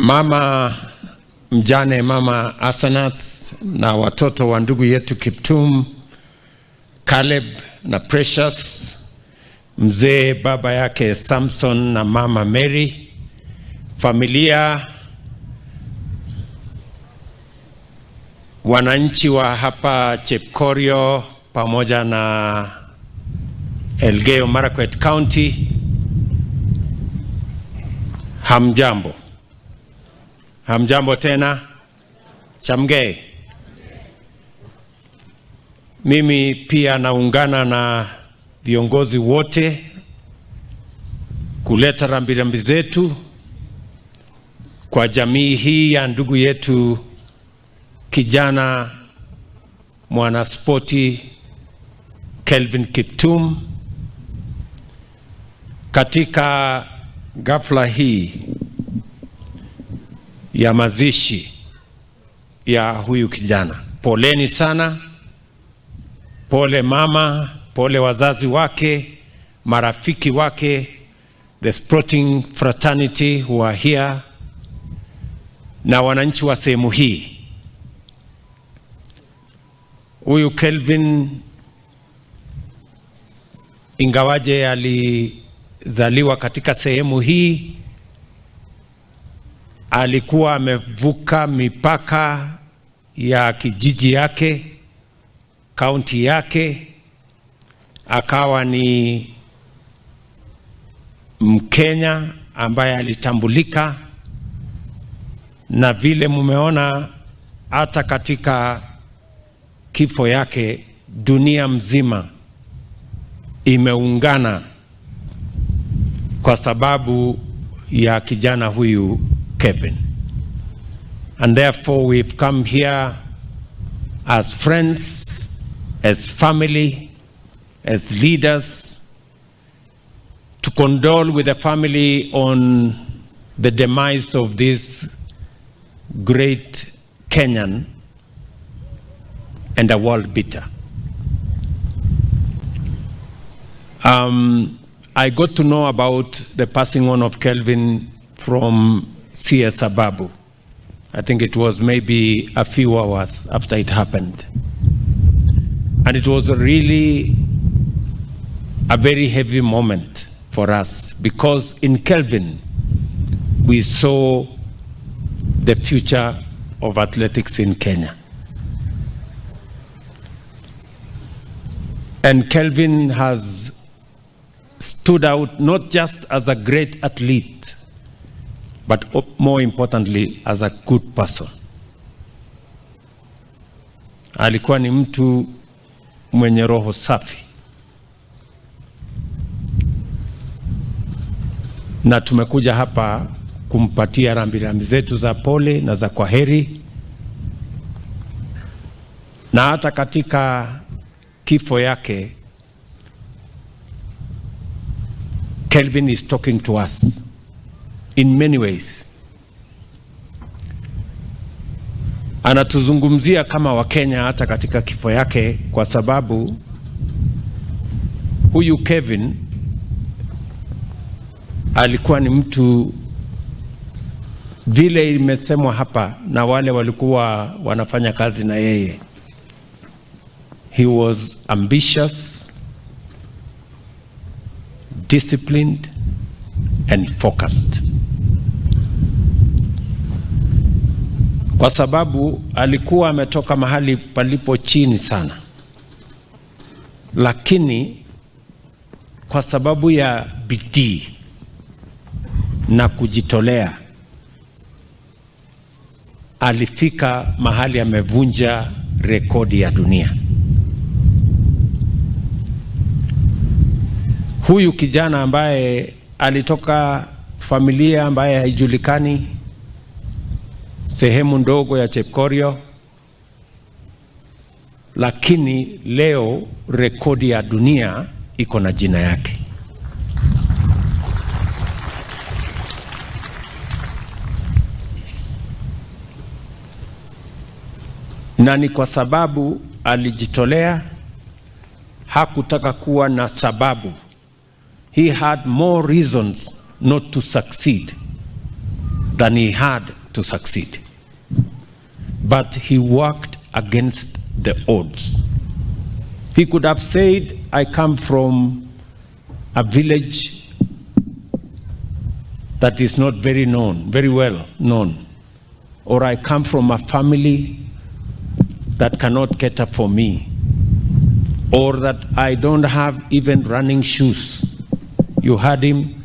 Mama mjane, Mama Asanath, na watoto wa ndugu yetu Kiptum, Caleb na Precious, mzee baba yake Samson na Mama Mary, familia, wananchi wa hapa Chepkorio pamoja na Elgeyo Marakwet County, hamjambo. Hamjambo tena. Chamgei. Mimi pia naungana na viongozi wote kuleta rambirambi zetu kwa jamii hii ya ndugu yetu kijana mwanaspoti Kelvin Kiptum katika ghafla hii ya mazishi ya huyu kijana. Poleni sana. Pole mama, pole wazazi wake, marafiki wake, the sporting fraternity who are here, na wananchi wa sehemu hii. Huyu Kelvin, ingawaje alizaliwa katika sehemu hii, alikuwa amevuka mipaka ya kijiji yake, kaunti yake, akawa ni Mkenya ambaye alitambulika, na vile mumeona hata katika kifo yake dunia mzima imeungana kwa sababu ya kijana huyu Kelvin. And therefore we've come here as friends, as family, as leaders, to condole with the family on the demise of this great Kenyan and a world beater. I got to know about the passing on of Kelvin from CS Sababu. I think it was maybe a few hours after it happened. And it was really a very heavy moment for us, because in Kelvin we saw the future of athletics in Kenya. And Kelvin has stood out not just as a great athlete, but more importantly as a good person. Alikuwa ni mtu mwenye roho safi, na tumekuja hapa kumpatia rambirambi zetu za pole na za kwaheri. Na hata katika kifo yake, Kelvin is talking to us in many ways. Anatuzungumzia kama Wakenya hata katika kifo yake, kwa sababu huyu Kelvin alikuwa ni mtu, vile imesemwa hapa na wale walikuwa wanafanya kazi na yeye, he was ambitious, disciplined and focused. Kwa sababu alikuwa ametoka mahali palipo chini sana, lakini kwa sababu ya bidii na kujitolea alifika mahali amevunja rekodi ya dunia. Huyu kijana ambaye alitoka familia ambaye haijulikani, sehemu ndogo ya Chepkorio, lakini leo rekodi ya dunia iko na jina yake. Na ni kwa sababu alijitolea, hakutaka kuwa na sababu. He had more reasons not to succeed than he had to succeed. But he worked against the odds. He could have said, I come from a village that is not very well known, or I come from a family that cannot cater for me, or that I don't have even running shoes. You heard him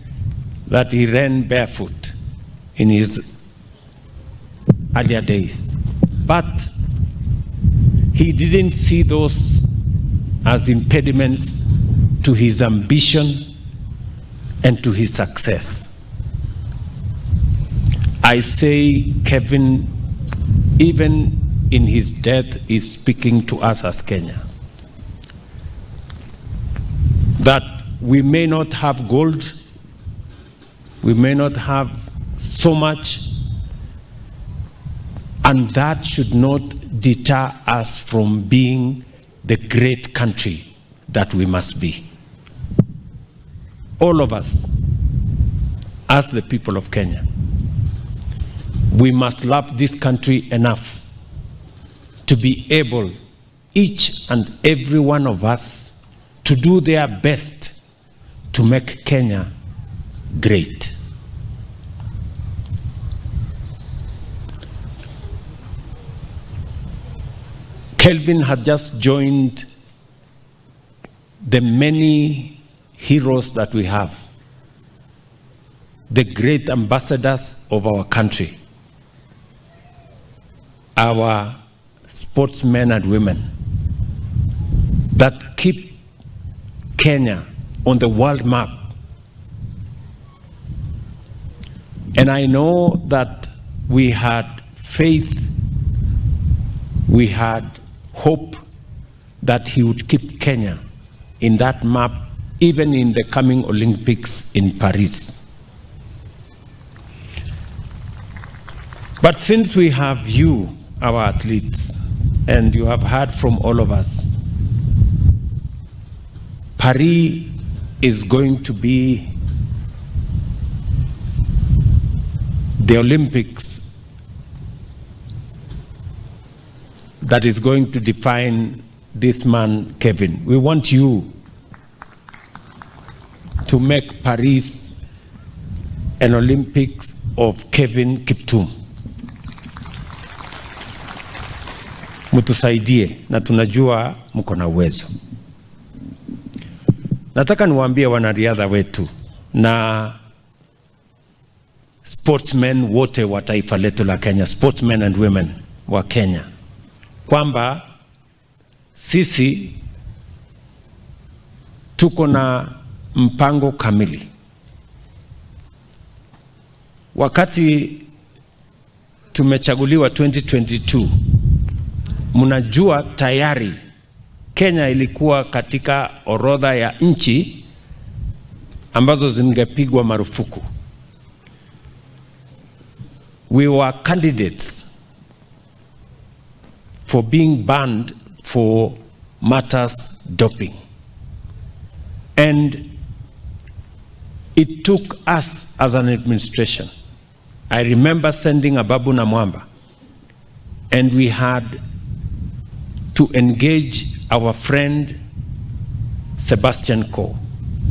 that he ran barefoot in his earlier days. But he didn't see those as impediments to his ambition and to his success. I say Kelvin, even in his death, is speaking to us as Kenya. That we may not have gold, we may not have so much, and that should not deter us from being the great country that we must be. All of us, as the people of Kenya, we must love this country enough to be able, each and every one of us, to do their best to make Kenya great. Kelvin had just joined the many heroes that we have, the great ambassadors of our country, our sportsmen and women that keep Kenya on the world map. And I know that we had faith, we had hope that he would keep Kenya in that map, even in the coming Olympics in Paris. But since we have you, our athletes, and you have heard from all of us, Paris is going to be the Olympics that is going to define this man, Kelvin. We want you to make Paris an Olympics of Kelvin Kiptum. Mutusaidie na tunajua mko na uwezo. Nataka niwaambie wanariadha wetu na sportsmen wote wa taifa letu la Kenya, sportsmen and women wa Kenya, kwamba sisi tuko na mpango kamili. Wakati tumechaguliwa 2022, mnajua tayari Kenya ilikuwa katika orodha ya nchi ambazo zingepigwa marufuku. We were candidates for being banned for matters doping. And it took us as an administration. I remember sending Ababu na Mwamba, and we had to engage our friend Sebastian Coe.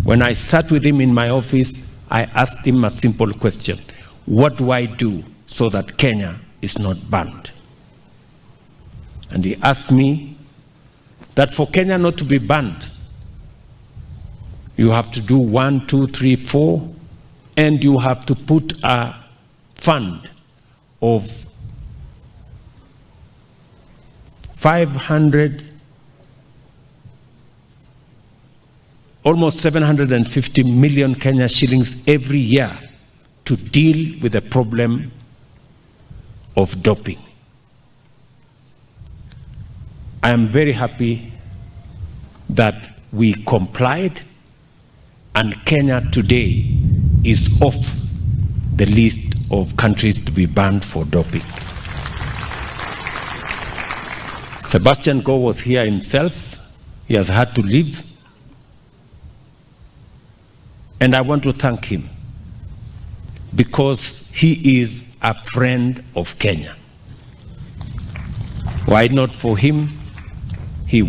When I sat with him in my office, I asked him a simple question: what do I do so that Kenya is not banned? And he asked me that for Kenya not to be banned, you have to do 1, 2, 3, 4, and you have to put a fund of 500, almost 750 million Kenya shillings every year to deal with the problem of doping. I am very happy that we complied, and Kenya today is off the list of countries to be banned for doping. Sebastian Coe was here himself. He has had to leave. And I want to thank him because he is a friend of Kenya. Why not for him? He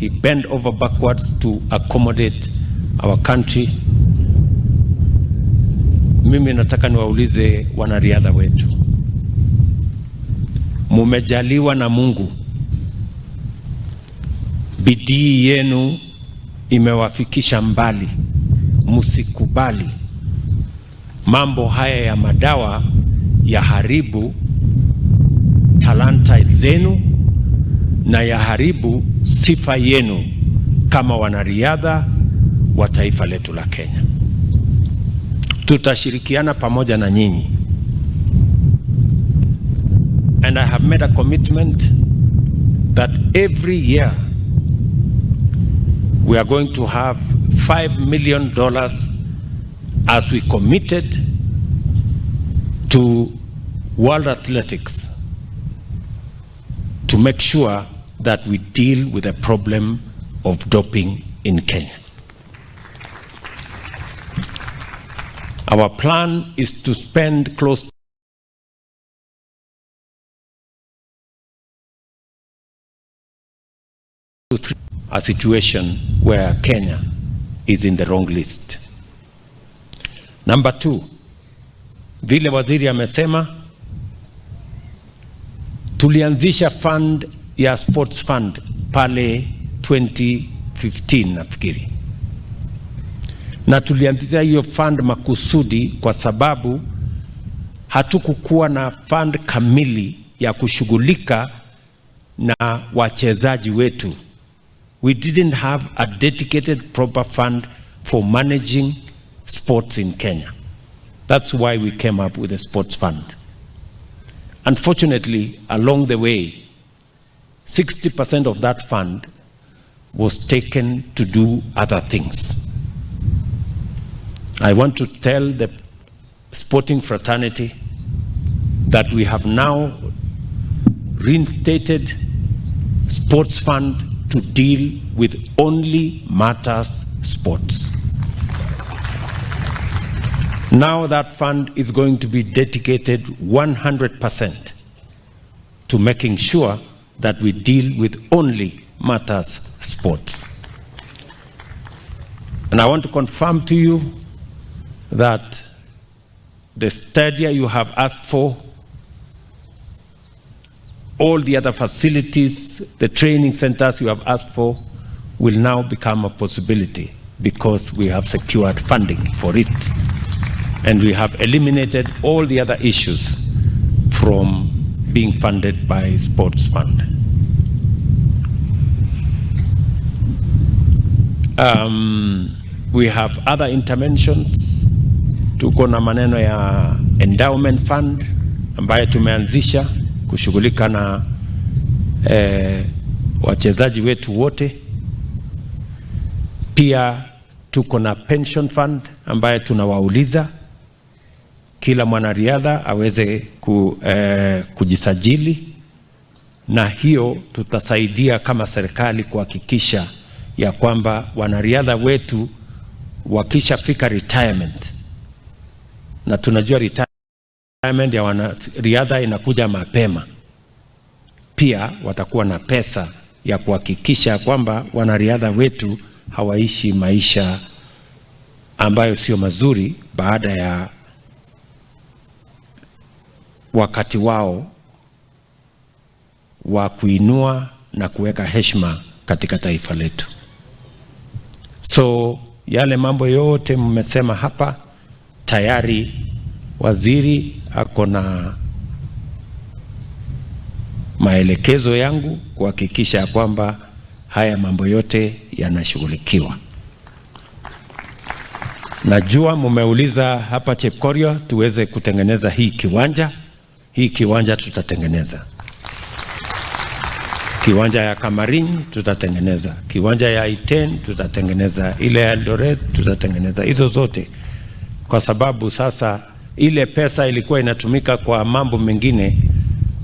bent over backwards to accommodate our country. Mimi nataka niwaulize wanariadha wetu, mumejaliwa na Mungu, bidii yenu imewafikisha mbali. Musikubali mambo haya ya madawa ya haribu talanta zenu na ya haribu sifa yenu kama wanariadha wa taifa letu la Kenya. Tutashirikiana pamoja na nyinyi. And I have made a commitment that every year we are going to have $5 million as we committed to World Athletics to make sure that we deal with the problem of doping in Kenya. Our plan is to spend close to a situation where Kenya is in the wrong list. Number 2, vile waziri amesema, tulianzisha fund ya sports fund pale 2015 nafikiri. Na tulianzisha hiyo fund makusudi kwa sababu hatukukuwa na fund kamili ya kushughulika na wachezaji wetu. We didn't have a dedicated proper fund for managing sports in Kenya. That's why we came up with a sports fund. Unfortunately, along the way, 60% of that fund was taken to do other things. I want to tell the sporting fraternity that we have now reinstated sports fund to deal with only matters sports. Now that fund is going to be dedicated 100% to making sure that we deal with only matters sports. And I want to confirm to you that the stadia you have asked for, all the other facilities, the training centers you have asked for, will now become a possibility because we have secured funding for it. And we have eliminated all the other issues from being funded by Sports Fund. We have other interventions. Tuko na maneno ya endowment fund ambayo tumeanzisha kushughulika na wachezaji wetu wote. Pia tuko na pension fund ambayo tunawauliza kila mwanariadha aweze kujisajili, na hiyo tutasaidia kama serikali kuhakikisha ya kwamba wanariadha wetu wakishafika retirement, na tunajua retirement ya wanariadha inakuja mapema, pia watakuwa na pesa ya kuhakikisha kwamba wanariadha wetu hawaishi maisha ambayo sio mazuri baada ya wakati wao wa kuinua na kuweka heshima katika taifa letu. So yale mambo yote mmesema hapa, tayari waziri ako na maelekezo yangu kuhakikisha kwamba haya mambo yote yanashughulikiwa. Najua mmeuliza hapa Chepkorio tuweze kutengeneza hii kiwanja. Hii kiwanja tutatengeneza. Kiwanja ya Kamarin tutatengeneza. Kiwanja ya Iten tutatengeneza. Ile ya Eldoret tutatengeneza. Hizo zote. Kwa sababu sasa ile pesa ilikuwa inatumika kwa mambo mengine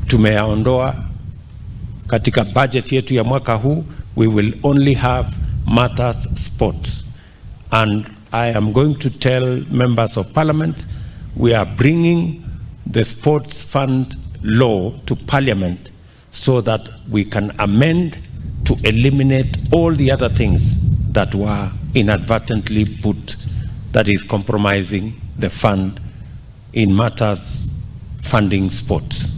tumeyaondoa katika budget yetu ya mwaka huu. We will only have matters sports. And I am going to tell members of parliament we are bringing the sports fund law to Parliament so that we can amend to eliminate all the other things that were inadvertently put, that is compromising the fund in matters funding sports.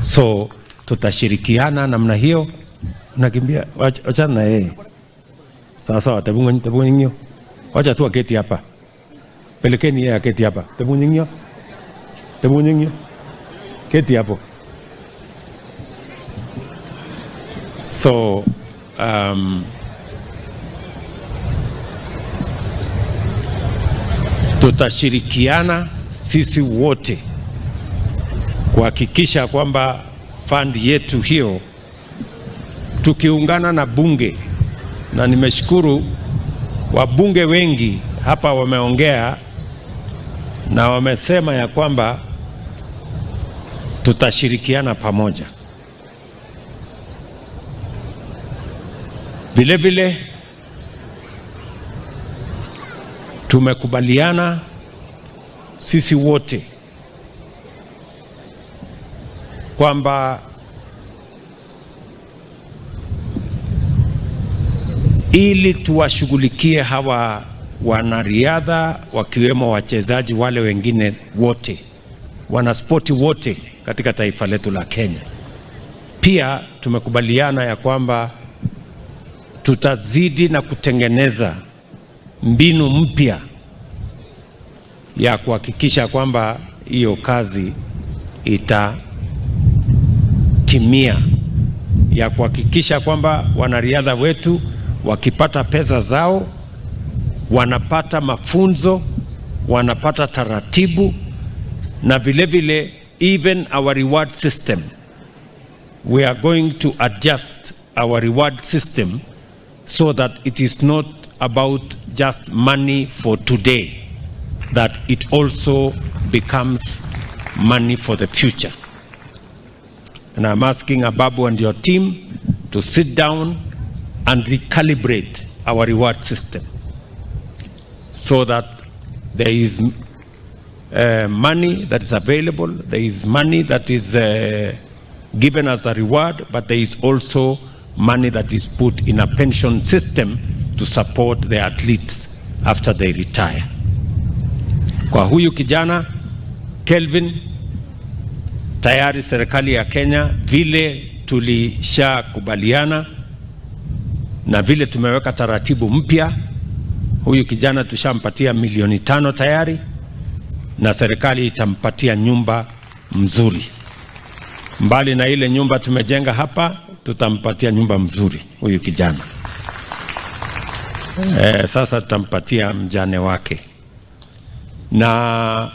So tutashirikiana namna hiyo. Nakimbia, wachana na yeye. Sasa tabunginyo. Wacha tu aketi hapa. Pelekeni yeye aketi hapa. Tabunginyo. Keti hapo. So tutashirikiana sisi wote kuhakikisha kwamba fund yetu hiyo, tukiungana na bunge, na nimeshukuru wabunge wengi hapa wameongea na wamesema ya kwamba tutashirikiana pamoja. Vile vile tumekubaliana sisi wote kwamba ili tuwashughulikie hawa wanariadha, wakiwemo wachezaji wale wengine wote, wanaspoti wote katika taifa letu la Kenya. Pia tumekubaliana ya kwamba tutazidi na kutengeneza mbinu mpya ya kuhakikisha kwamba hiyo kazi itatimia, ya kuhakikisha kwamba wanariadha wetu wakipata pesa zao, wanapata mafunzo, wanapata taratibu, na vile vile even our reward system, we are going to adjust our reward system so that it is not about just money for today, that it also becomes money for the future. And I'm asking Ababu and your team to sit down and recalibrate our reward system so that there is money that is available, there is money that is given as a reward, but there is also money that is put in a pension system to support the athletes after they retire. Kwa huyu kijana Kelvin, tayari serikali ya Kenya vile tulishakubaliana na vile tumeweka taratibu mpya, huyu kijana tushampatia milioni 5 tayari, na serikali itampatia nyumba mzuri. Mbali na ile nyumba tumejenga hapa, tutampatia nyumba mzuri huyu kijana. Sasa tutampatia mjane wake, na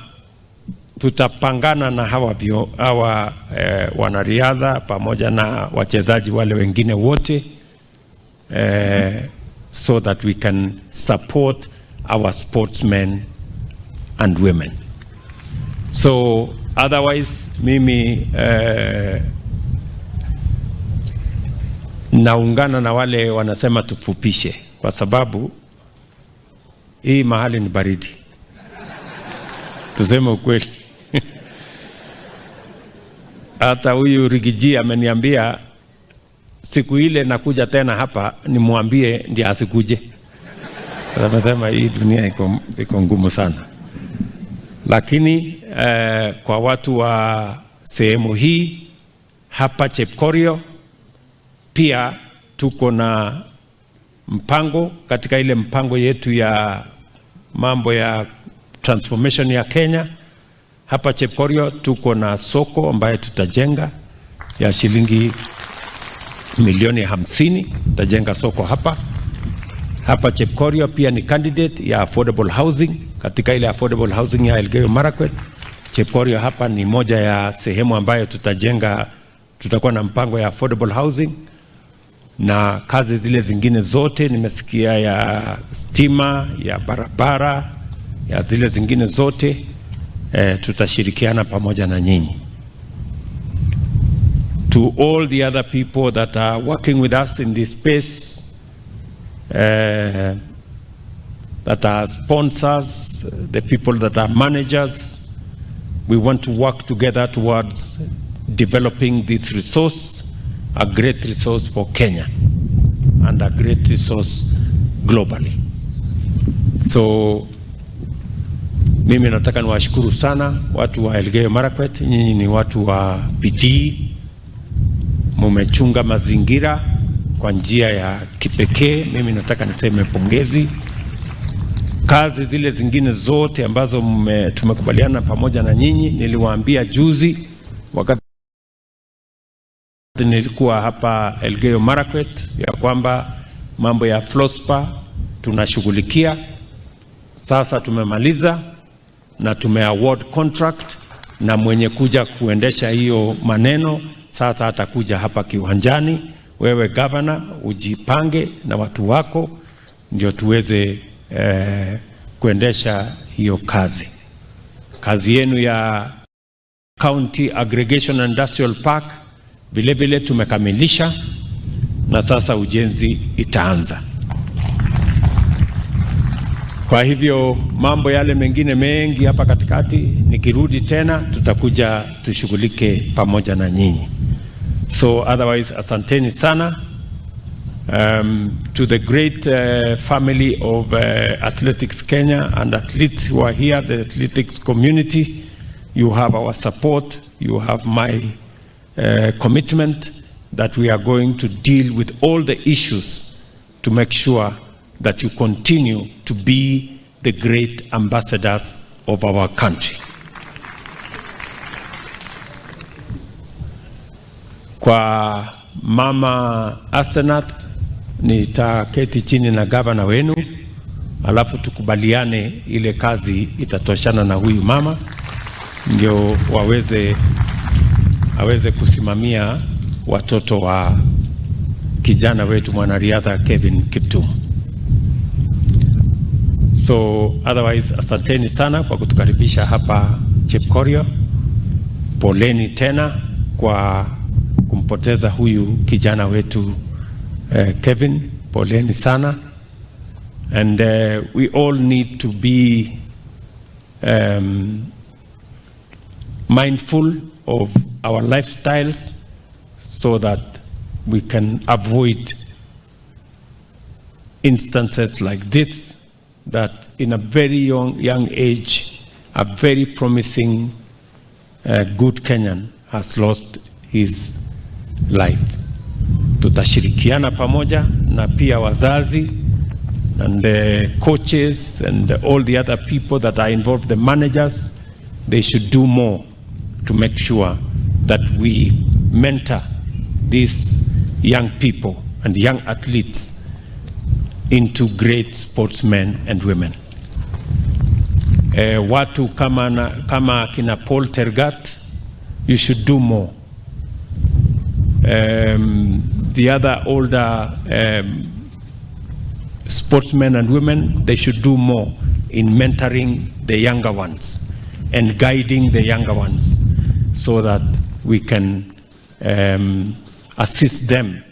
tutapangana na hawa wanariadha pamoja na wachezaji wale wengine wote, so that we can support our sportsmen and women. So otherwise mimi naungana na wale wanasema tufupishe, kwa sababu hii mahali ni baridi. Tuseme ukweli. Hata huyu Rigiji ameniambia siku ile nakuja tena hapa nimwambie ndiye asikuje. Anasema hii dunia iko ngumu sana. Lakini kwa watu wa sehemu hii hapa Chepkorio pia tuko na mpango, katika ile mpango yetu ya mambo ya transformation ya Kenya. Hapa Chepkorio tuko na soko ambaye tutajenga ya shilingi milioni 50, tutajenga soko hapa. Hapa Chepkorio pia ni candidate ya affordable housing, katika ile affordable housing ya Elgeyo Marakwet. Chepkorio hapa ni moja ya sehemu ambayo tutajenga, tutakuwa na mpango ya affordable housing, na kazi zile zingine zote nimesikia ya stima, ya barabara, ya zile zingine zote tutashirikiana pamoja na nyinyi. To all the other people that are working with us in this space, that are sponsors, the people that are managers. We want to work together towards developing this resource, a great resource for Kenya and a great resource globally. So mimi nataka niwashukuru sana watu wa Elgeyo Marakwet. Nyinyi ni watu wa bidii, mumechunga mazingira kwa njia ya kipekee. Mimi nataka niseme pongezi. Kazi zile zingine zote ambazo tumekubaliana pamoja na nyinyi, niliwaambia juzi wakati nilikuwa hapa Elgeyo Marakwet ya kwamba mambo ya Flospa tunashughulikia. Sasa tumemaliza na tumeaward contract, na mwenye kuja kuendesha hiyo maneno sasa atakuja hapa kiwanjani. Wewe governor ujipange na watu wako ndio tuweze kuendesha hiyo kazi. Kazi yenu ya County Aggregation Industrial Park vile vile tumekamilisha, na sasa ujenzi itaanza. Kwa hivyo mambo yale mengine mengi hapa katikati, nikirudi tena tutakuja tushughulike pamoja na nyinyi. So otherwise, asanteni sana. To the great family of Athletics Kenya and athletes who are here, the athletics community, you have our support, you have my commitment that we are going to deal with all the issues to make sure that you continue to be the great ambassadors of our country. Kwa Mama Asenath, nitaketi chini na gavana wenu, alafu tukubaliane ile kazi itatoshana na huyu mama, ndio aweze kusimamia watoto wa kijana wetu mwanariadha Kelvin Kiptum. So otherwise, asanteni sana kwa kutukaribisha hapa Chepkorio. Poleni tena kwa kumpoteza huyu kijana wetu Kelvin. Poleni sana. And we all need to be mindful of our lifestyles so that we can avoid instances like this, that in a very young age, a very promising good Kenyan has lost his life. Tutashirikiana pamoja na pia wazazi and the coaches and all the other people that are involved, the managers, they should do more to make sure that we mentor these young people and young athletes into great sportsmen and women. Watu kama kina Paul Tergat, you should do more. The other older sportsmen and women, they should do more in mentoring the younger ones and guiding the younger ones so that we can assist them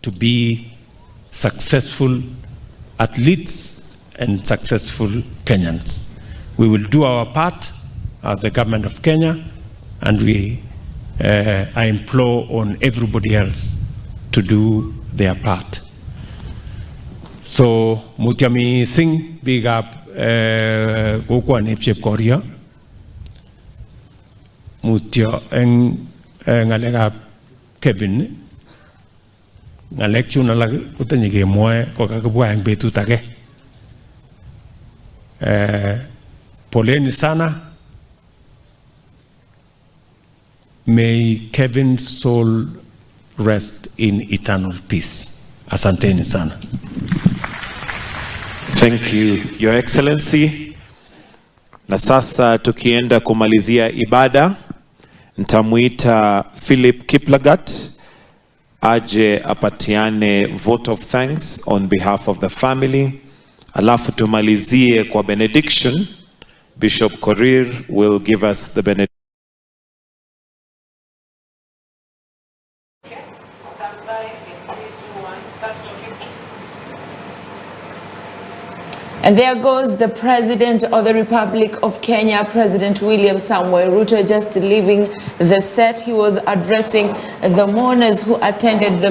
to be successful athletes and successful Kenyans. We will do our part as the government of Kenya, and I implore on everybody else to do their part. So Mutiami Singh, big up Gokwa Nepchep Korea. Mutio ngalega Kelvin ngalek chuna lag utanyige moe ko kakabwa ang betu take. Poleni sana. May Kelvin's soul rest in eternal peace. Asanteni sana. Thank you, Your Excellency. Na sasa tukienda kumalizia ibada, nitamuita Philip Kiplagat aje apatiane vote of thanks on behalf of the family. Alafu tumalizie kwa benediction. Bishop Korir will give us the benediction. And there goes the President of the Republic of Kenya, President William Samoei Ruto, just leaving the set. He was addressing the mourners who attended the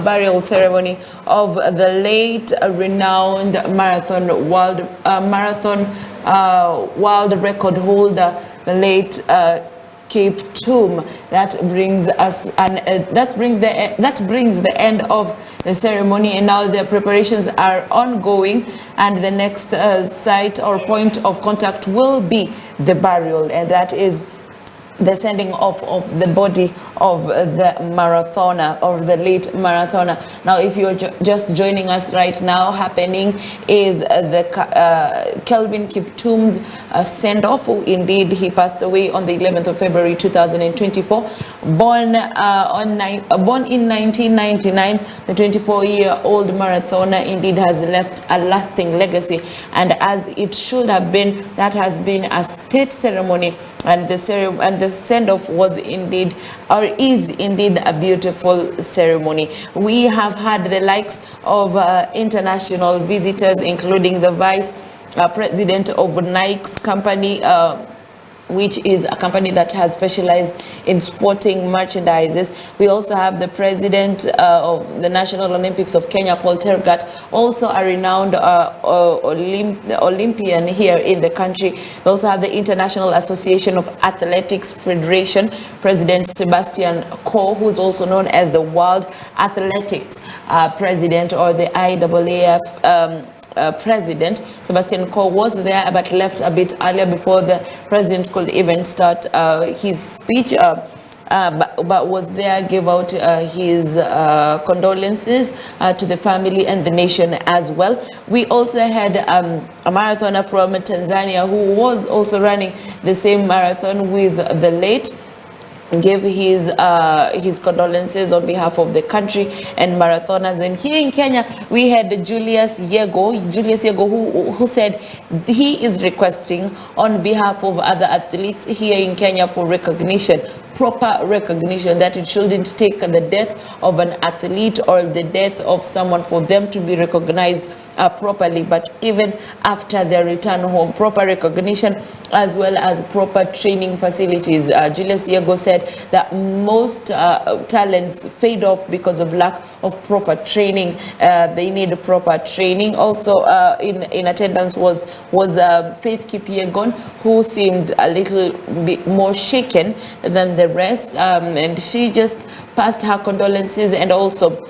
burial ceremony of the late renowned world record holder, the late Kiptum'. That brings us that brings the end of the ceremony, and now the preparations are ongoing, and the next site or point of contact will be the burial, and that is the sending off of the body of the marathoner, or the late marathoner. Now, if you're just joining us right now, happening is the Kelvin Kiptum'S send-off. Indeed, he passed away on the 11th of February 2024. Born in 1999, the 24-year-old marathoner indeed has left a lasting legacy, and as it should have been, that has been a state ceremony, and the send-off was indeed, or is indeed, a beautiful ceremony. We have had the likes of international visitors, including the vice president of Nike's company, which is a company that has specialized in sporting merchandises. We also have the president of the National Olympics of Kenya, Paul Tergat, also a renowned Olympian here in the country. We also have the International Association of Athletics Federation, President Sebastian Coe, who is also known as the World Athletics President, or the IAAF President. Sebastian Coe was there but left a bit earlier before the president could even start his speech, but was there, gave out his condolences to the family and the nation as well. We also had a marathoner from Tanzania who was also running the same marathon with the late, gave his condolences on behalf of the country and marathoners. And here in Kenya, we had Julius Yego, who said he is requesting on behalf of other athletes here in Kenya for recognition, proper recognition, that it shouldn't take the death of an athlete or the death of someone for them to be recognized properly, but even after their return home, proper recognition as well as proper training facilities. Julius Yego said that most talents fade off because of lack of proper training. They need proper training. Also in attendance was Faith Kipyegon, who seemed a little bit more shaken than the rest, and she just passed her condolences and also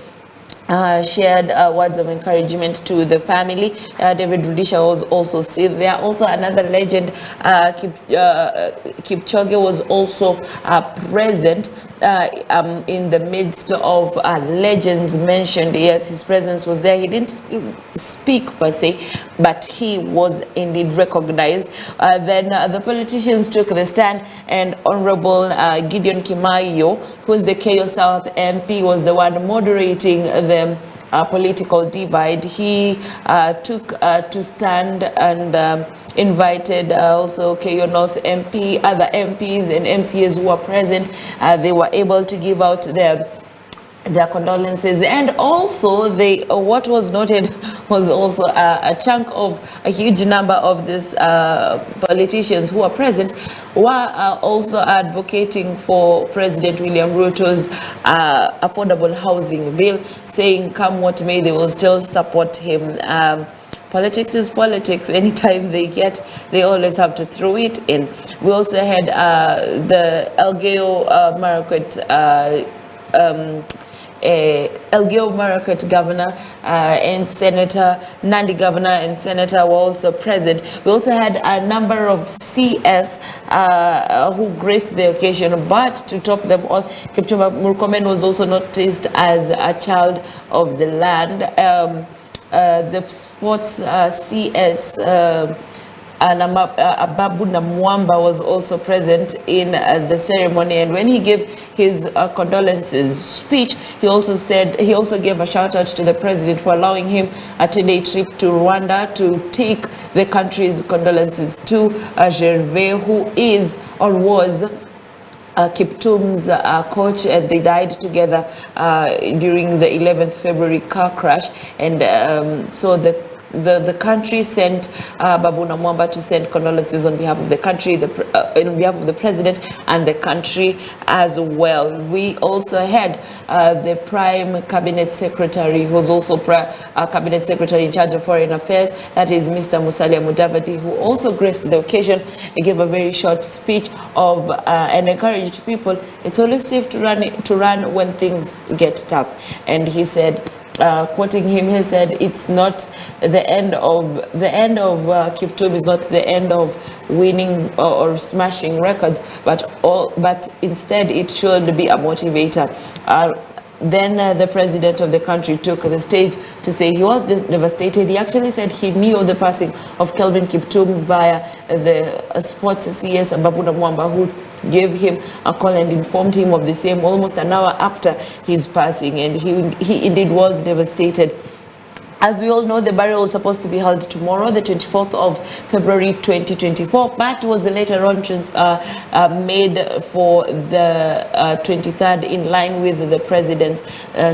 shared words of encouragement to the family. David Rudisha was also seen there. Also another legend, Kipchoge, was also present in the midst of legends mentioned. Yes, his presence was there. He didn't speak per se, but he was indeed recognized. Then the politicians took the stand, and Honorable Gideon Kimaio, who is the Keyo South MP, was the one moderating the political divide. He took to stand and invited also Keyo North MP, other MPs and MCAs who were present. They were able to give out their condolences, and also what was noted was also a chunk of a huge number of these politicians who were present were also advocating for President William Ruto's affordable housing bill, saying come what may, they will still support him. Politics is politics. Anytime they always have to throw it in. We also had the Elgeyo Marakwet governor and Senator, Nandi governor and senator were also present. We also had a number of CS who graced the occasion, but to top them all, Kipchumba Murkomen was also noticed as a child of the land. The sports CS Ababu Namwamba was also present in the ceremony, and when he gave his condolences speech, he also gave a shout out to the president for allowing him a 10-day trip to Rwanda to take the country's condolences to Gervais, who is or was Kiptum'S coach, and they died together during the 11th February car crash, and so the the country sent Babu Namwamba to send condolences on behalf of the country, on behalf of the president and the country as well. We also had the Prime Cabinet Secretary, who was also Cabinet Secretary in charge of Foreign Affairs, that is Mr. Musalia Mudavadi, who also graced the occasion. He gave a very short speech of and encouraged people. It's always safe to run when things get tough. And he said, quoting him, he said, "It's not the end of Kiptum is not the end of winning or smashing records, but instead it should be a motivator." Then the president of the country took the stage to say he was devastated. He actually said he knew of the passing of Kelvin Kiptum via the sports CS Babu Namwamba, who gave him a call and informed him of the same almost an hour after his passing, and he indeed was devastated. As we all know, the burial was supposed to be held tomorrow, the 24th of February 2024, but was later on made for the 23rd in line with the president's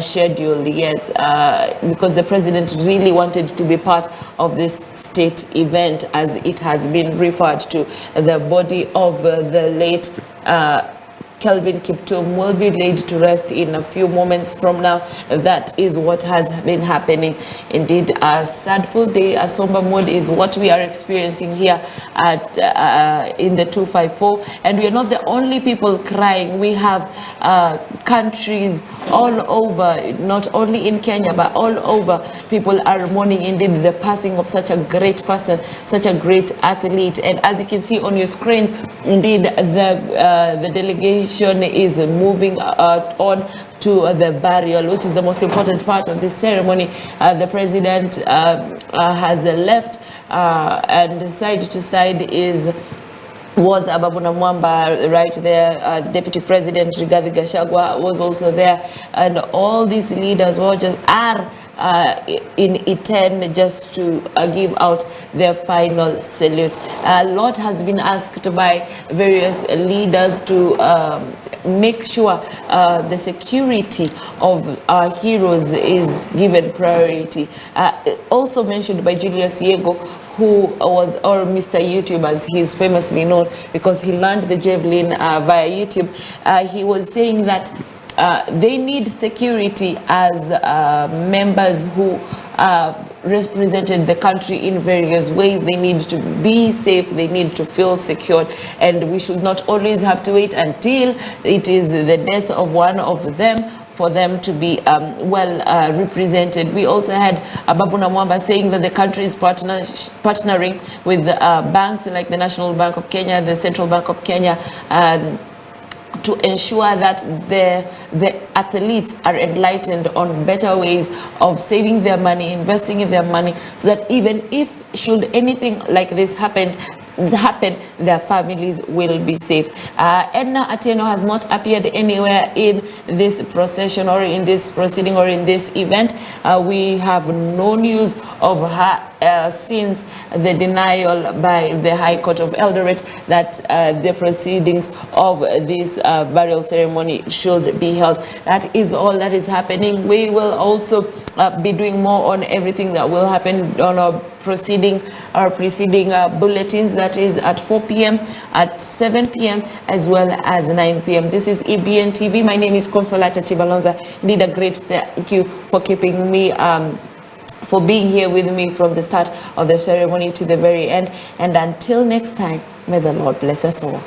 schedule. Yes, because the president really wanted to be part of this state event, as it has been referred to. The body of the late Kelvin Kiptum will be laid to rest in a few moments from now. That is what has been happening. Indeed, a sad full day, a somber mood is what we are experiencing here at in the 254. And we are not the only people crying. We have countries all over, not only in Kenya, but all over. People are mourning indeed the passing of such a great person, such a great athlete. And as you can see on your screens, indeed the delegation is moving on to the burial, which is the most important part of this ceremony. The president has left, and side to side was Babu Namwamba right there. Deputy President Rigathi Gachagua was also there, and all these leaders were in E10 just to give out their final salutes. A lot has been asked by various leaders to make sure the security of our heroes is given priority. Also mentioned by Julius Yego, who was, or Mr. YouTube as he's famously known, because he learned the javelin via YouTube. He was saying that they need security as members who represented the country in various ways. They need to be safe, they need to feel secure, and we should not always have to wait until it is the death of one of them for them to be well represented. We also had Babu Namwamba saying that the country is partnering with banks like the National Bank of Kenya, the Central Bank of Kenya, to ensure that the athletes are enlightened on better ways of saving their money, investing in their money, so that even if should anything like this happen, their families will be safe. Edna Atieno has not appeared anywhere in this procession or in this proceeding or in this event. We have no news of her since the denial by the High Court of Eldoret that the proceedings of this burial ceremony should be held. That is all that is happening. We will also be doing more on everything that will happen on our preceding bulletins, that is at 4 p.m., at 7 p.m., as well as 9 p.m. This is EBN TV. My name is Consolata Chibalonza. Need a great thank you for keeping me for being here with me from the start of the ceremony to the very end. And until next time, may the Lord bless us all.